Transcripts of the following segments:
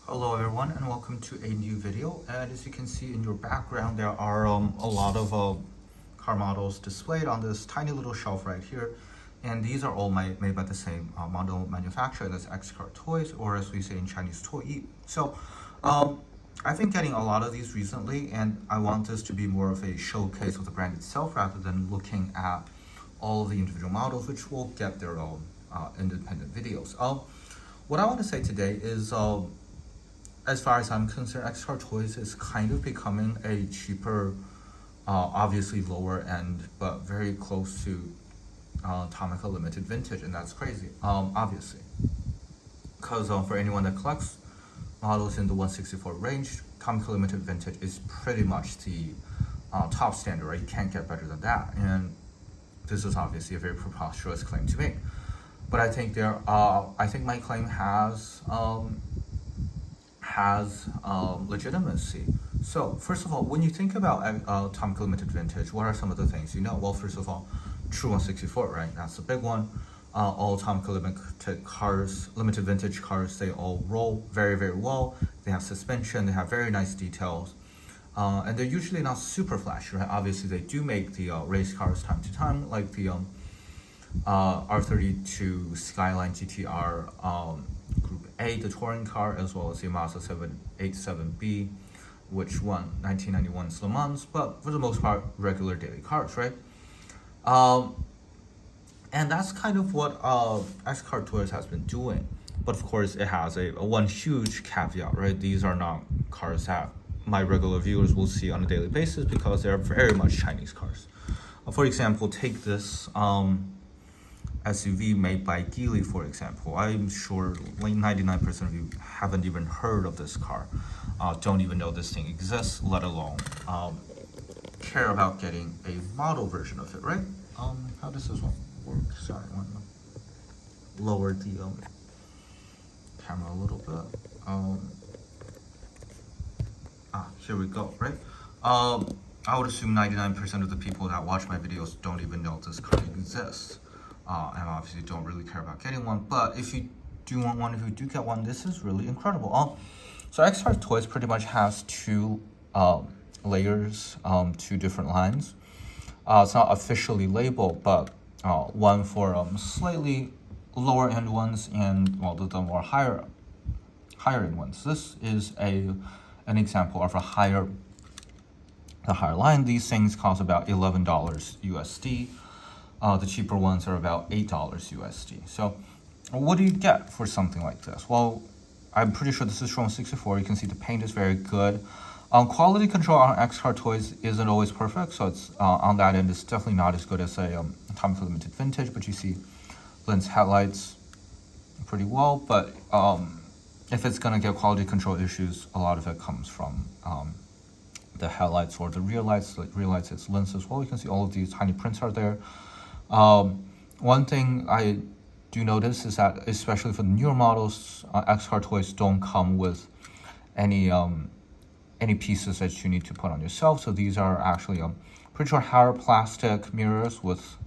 Hello everyone and welcome to a new video. And as you can see in your background, there are a lot of car models displayed on this tiny little shelf right here. And these are all made by the same model manufacturer, that's XCarToys, or as we say in Chinese, Toyi. So I've been getting a lot of these recently, and I want this to be more of a showcase of the brand itself rather than looking at all of the individual models, which will get their own independent videos. What I want to say today is as far as I'm concerned, XCarToys is kind of becoming a cheaper, obviously lower end, but very close to Tomica Limited Vintage, and that's crazy, obviously. Because for anyone that collects models in the 164 range, Tomica Limited Vintage is pretty much the top standard, right? You can't get better than that, and this is obviously a very preposterous claim to make. But I think I think my claim has legitimacy. So first of all, when you think about Tomica Limited Vintage, what are some of the things you know? Well, first of all, true 164, right? That's the big one. All Tomica Limited Vintage cars, they all roll very, very well. They have suspension, they have very nice details. And they're usually not super flashy, right? Obviously, they do make the race cars time to time, like the R32 Skyline GTR Group A, the touring car, as well as the Mazda 787B, which won 1991's Le Mans, but for the most part, regular daily cars, right? And that's kind of what XCarToys has been doing. But of course, it has a one huge caveat, right? These are not cars that my regular viewers will see on a daily basis because they're very much Chinese cars. For example, take this SUV made by Geely, for example. I'm sure 99% of you haven't even heard of this car, don't even know this thing exists, let alone care about getting a model version of it, right? How does this one work? Sorry, I want to lower the camera a little bit. Here we go, right? I would assume 99% of the people that watch my videos don't even know this car exists. And obviously don't really care about getting one, but if you do want one, if you do get one, this is really incredible. So XCarToys pretty much has two layers, two different lines. It's not officially labeled, but one for slightly lower end ones and well, the more higher end ones. This is an example of the higher line. These things cost about $11 USD. The cheaper ones are about $8 USD. So what do you get for something like this? Well, I'm pretty sure this is from 64. You can see the paint is very good. Quality control on XCarToys isn't always perfect, so it's on that end, it's definitely not as good as a Tomica Limited Vintage, but you see lens headlights pretty well. But if it's going to get quality control issues, a lot of it comes from the headlights or the rear lights. Like rear lights, it's lens as well. You can see all of these tiny prints are there. One thing I do notice is that, especially for the newer models, XCarToys don't come with any pieces that you need to put on yourself. So these are actually pretty sure hard plastic mirrors with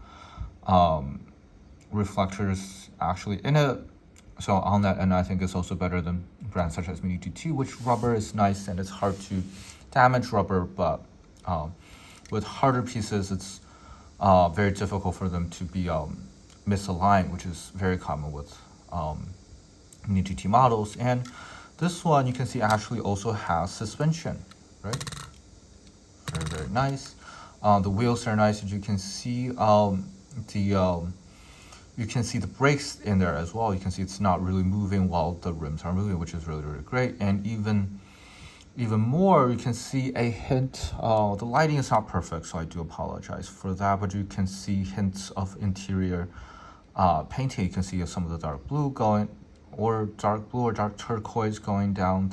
reflectors actually in it. So on that end, I think it's also better than brands such as Mini GT, which rubber is nice and it's hard to damage rubber, but with harder pieces, it's very difficult for them to be misaligned, which is very common with Mini GT models. And this one, you can see, actually also has suspension, right? Very, very nice. The wheels are nice, as you can see. You can see the brakes in there as well. You can see it's not really moving while the rims are moving, which is really, really great. And even more, you can see a hint, the lighting is not perfect, so I do apologize for that, but you can see hints of interior painting. You can see some of the dark blue or dark turquoise going down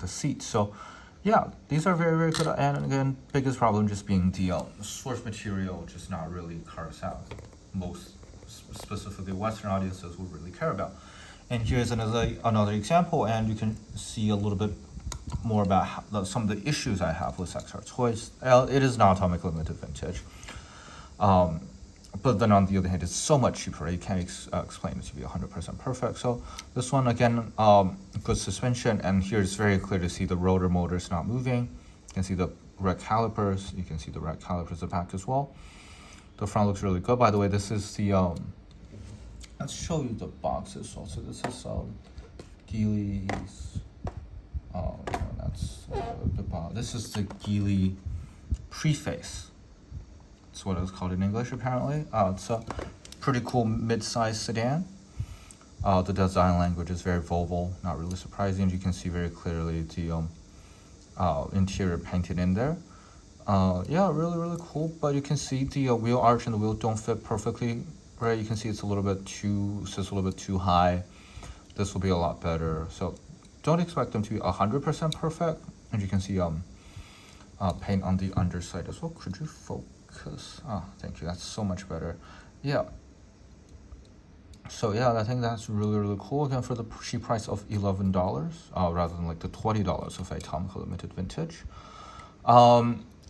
the seat. So yeah, these are very, very good. And again, biggest problem just being the source material, just not really cars have. Most specifically Western audiences would really care about. And here's another example, and you can see a little bit more about some of the issues I have with XCarToys. It is not Tomica Limited Vintage. but then on the other hand, it's so much cheaper. You can't explain it to be 100% perfect. So this one again, good suspension, and here it's very clear to see the rotor motor is not moving. You can see the red calipers. You can see the red calipers at the back as well. The front looks really good. By the way, this is the let's show you the boxes also. This is Geely's. Oh, no, that's the box. This is the Geely preface. That's what it's called in English, apparently. It's a pretty cool mid-size sedan. The design language is very Volvo, not really surprising. You can see very clearly the interior painted in there. Yeah, really, really cool. But you can see the wheel arch and the wheel don't fit perfectly, right? You can see it's a little bit too high. This will be a lot better. So don't expect them to be 100% perfect. And you can see paint on the underside as well. Could you focus? Thank you. That's so much better. Yeah. So yeah, I think that's really, really cool. Again, for the cheap price of $11, rather than like the $20 of Atomic Limited Vintage.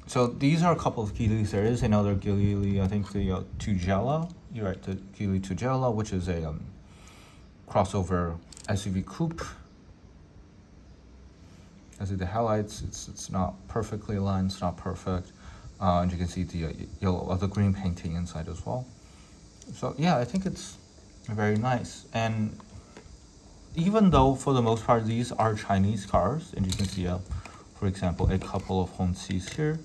So these are a couple of Geelys. There is another Geely, I think the Tugela. You're right, the Geely Tugela, which is a crossover SUV coupe. I see the headlights. It's not perfectly aligned. It's not perfect, and you can see the yellow, the green painting inside as well. So yeah, I think it's very nice. And even though for the most part these are Chinese cars, and you can see for example, a couple of Hongqis here.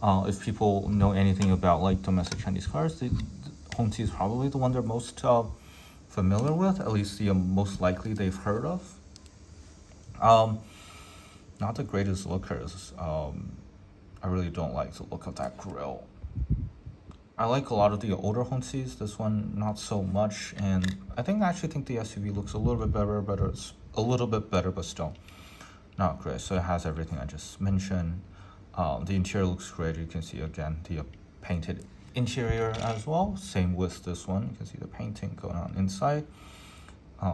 If people know anything about like domestic Chinese cars, the Hongqi is probably the one they're most familiar with, at least the most likely they've heard of. Not the greatest lookers. I really don't like the look of that grille. I like a lot of the older Hongqis. This one not so much, and I actually think the SUV looks a little bit better. It's a little bit better, but still not great. So it has everything I just mentioned. The interior looks great. You can see again the painted interior as well. Same with this one. You can see the painting going on inside.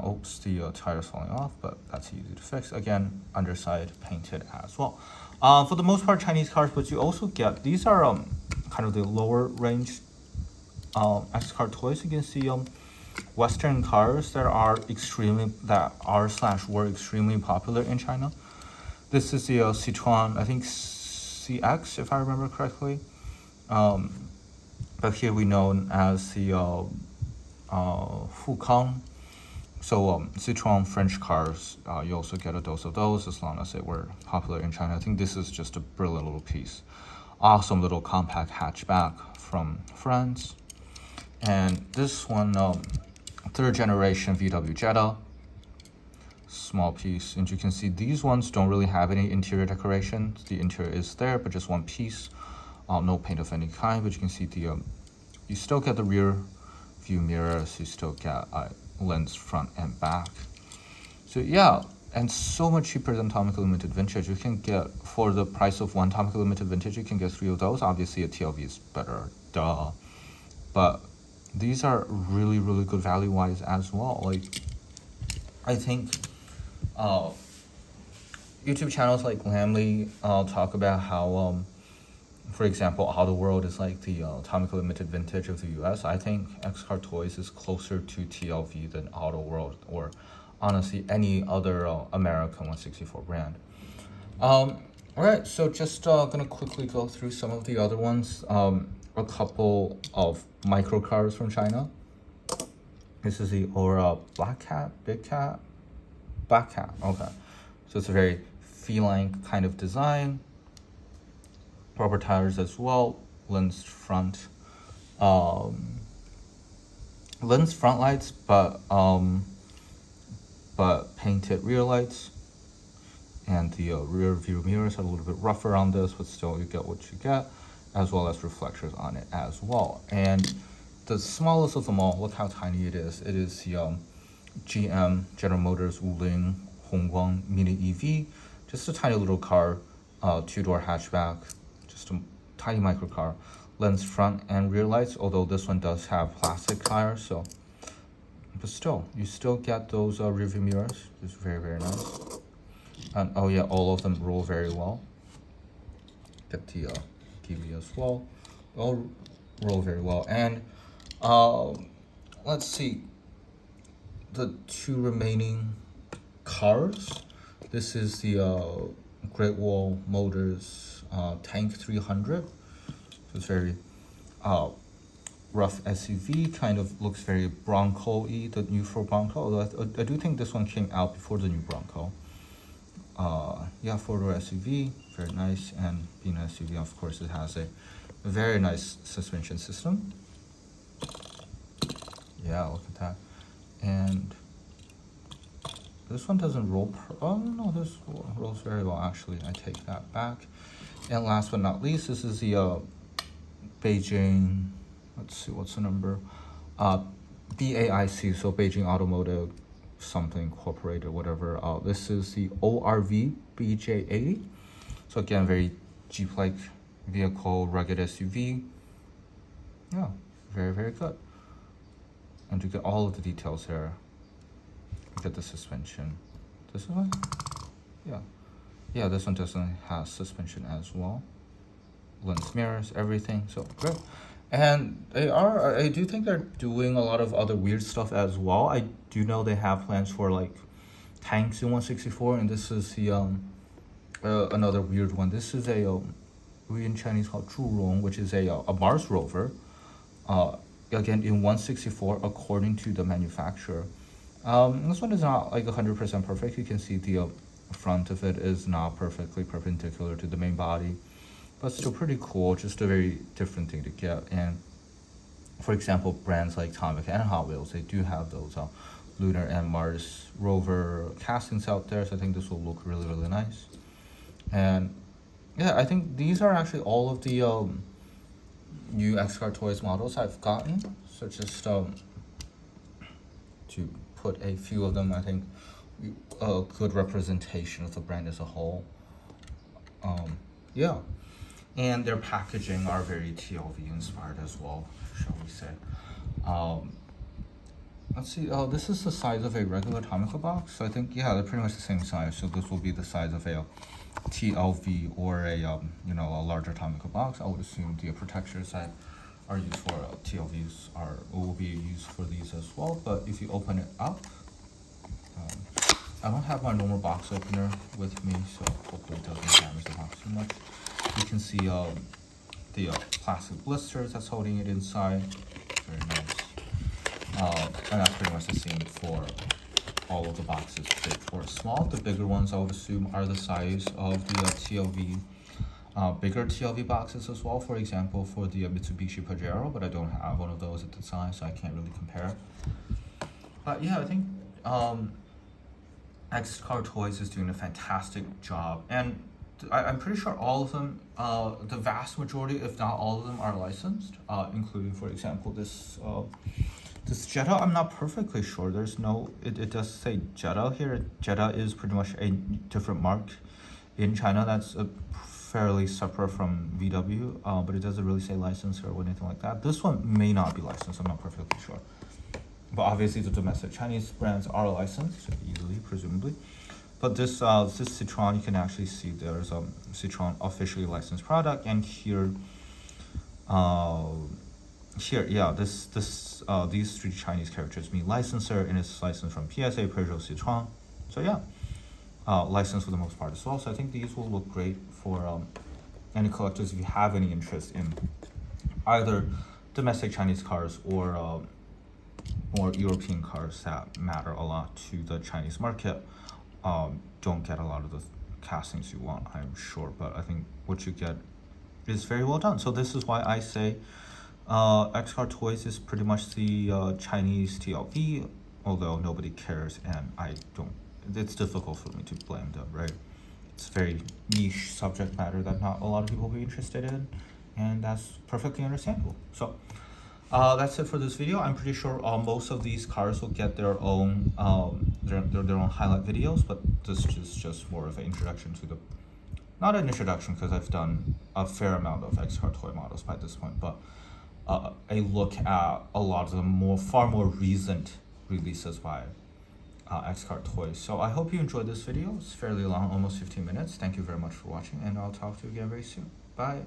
Oops, the tire's falling off, but that's easy to fix. Again, underside painted as well. For the most part, Chinese cars, but you also get, these are kind of the lower range XCarToys. You can see Western cars that are were extremely popular in China. This is the Citroen, I think CX, if I remember correctly. But here we know as the Fukang. So Citroen French cars, you also get a dose of those as long as they were popular in China. I think this is just a brilliant little piece. Awesome little compact hatchback from France. And this one, third generation VW Jetta. Small piece. And you can see these ones don't really have any interior decoration. The interior is there, but just one piece. No paint of any kind, but you can see the you still get the rear view mirrors. You still get lens front and back. So yeah, and so much cheaper than Atomic Limited Vintage. You can get, for the price of one Atomic Limited Vintage, you can get 3 of those. Obviously a TLV is better, duh. But these are really, really good value wise as well. Like, I think YouTube channels like Lamley talk about how for example, Auto World is like the Atomic Limited Vintage of the US. I think XCarToys is closer to TLV than Auto World, or honestly any other American 164 brand. Alright, so just gonna quickly go through some of the other ones. A couple of micro cars from China. This is the Aura Black Cat, Big Cat, Black Cat. Okay, so it's a very feline kind of design. Rubber tires as well, lens front lights, but painted rear lights, and the rear view mirrors are a little bit rougher on this, but still you get what you get, as well as reflectors on it as well. And the smallest of them all, look how tiny it is. It is the GM, General Motors Wuling Hongguang Mini EV, just a tiny little car, 2-door hatchback. Just a tiny micro car, lens front and rear lights, although this one does have plastic tires, so, but still, you still get those rear view mirrors. It's very, very nice. And oh yeah, all of them roll very well. Get the TV as well, all roll very well. And Let's see. The two remaining cars. This is the Great Wall Motors Tank 300. So it's very rough SUV, kind of looks very Bronco-y, the new Ford Bronco, although I do think this one came out before the new Bronco. Yeah, four-door SUV, very nice, and being an SUV, of course, it has a very nice suspension system. Yeah, look at that. And this one doesn't roll oh no, this rolls very well actually, I take that back. And last but not least, this is the Beijing, let's see, what's the number? BAIC, so Beijing Automotive something Incorporated, whatever. This is the ORV BJ80. So again, very Jeep-like vehicle, rugged SUV. Yeah, very, very good. And to get all of the details here, get the suspension. This one? Yeah, this one definitely has suspension as well. Lens mirrors, everything, so great. And I do think they're doing a lot of other weird stuff as well. I do know they have plans for like tanks in 164, and this is the another weird one. This is a we in Chinese called Zhurong, which is a Mars rover. Again in 164 according to the manufacturer. This one is not like 100% perfect. You can see the front of it is not perfectly perpendicular to the main body, but still pretty cool. Just a very different thing to get. And for example, brands like Atomic and Hot Wheels, they do have those lunar and Mars rover castings out there, so I think this will look really, really nice. And yeah, I think these are actually all of the new XCarToys models I've gotten. So just to put a few of them, I think a good representation of the brand as a whole. Yeah, and their packaging are very TLV inspired as well, shall we say. Let's see, this is the size of a regular Atomica box, so I think, yeah, they're pretty much the same size. So this will be the size of a TLV or a you know, a larger Atomica box. I would assume the protectors that are used for TLVs will be used for these as well. But if you open it up, I don't have my normal box opener with me, so hopefully it doesn't damage the box too much. You can see the plastic blisters that's holding it inside. Very nice. And that's pretty much the same for all of the boxes, big or small. The bigger ones, I would assume, are the size of the TLV. Bigger TLV boxes as well, for example, for the Mitsubishi Pajero, but I don't have one of those at the time, so I can't really compare. But yeah, I think XCarToys is doing a fantastic job, and I'm pretty sure all of them, the vast majority, if not all of them, are licensed, including, for example, this Jetta. I'm not perfectly sure. There's no, it does say Jetta here. Jetta is pretty much a different mark in China that's fairly separate from VW, but it doesn't really say license or anything like that. This one may not be licensed, I'm not perfectly sure. But obviously the domestic Chinese brands are licensed, easily, presumably. But this Citroen, you can actually see there's a Citroen officially licensed product, and here, yeah, these three Chinese characters mean licensor, and it's licensed from PSA, Peugeot, Citroen. So yeah, licensed for the most part as well. So I think these will look great for any collectors if you have any interest in either domestic Chinese cars or European cars that matter a lot to the Chinese market. Don't get a lot of the castings you want, I'm sure, but I think what you get is very well done. So this is why I say XCarToys is pretty much the Chinese TLV, although nobody cares, and it's difficult for me to blame them, right? It's very niche subject matter that not a lot of people will be interested in, and that's perfectly understandable. So that's it for this video. I'm pretty sure most of these cars will get their own their own highlight videos, but this is just more of an introduction to the, not an introduction because I've done a fair amount of XCarToy models by this point, but a look at a lot of the far more recent releases by XCarToys. So I hope you enjoyed this video. It's fairly long, almost 15 minutes. Thank you very much for watching, and I'll talk to you again very soon. Bye.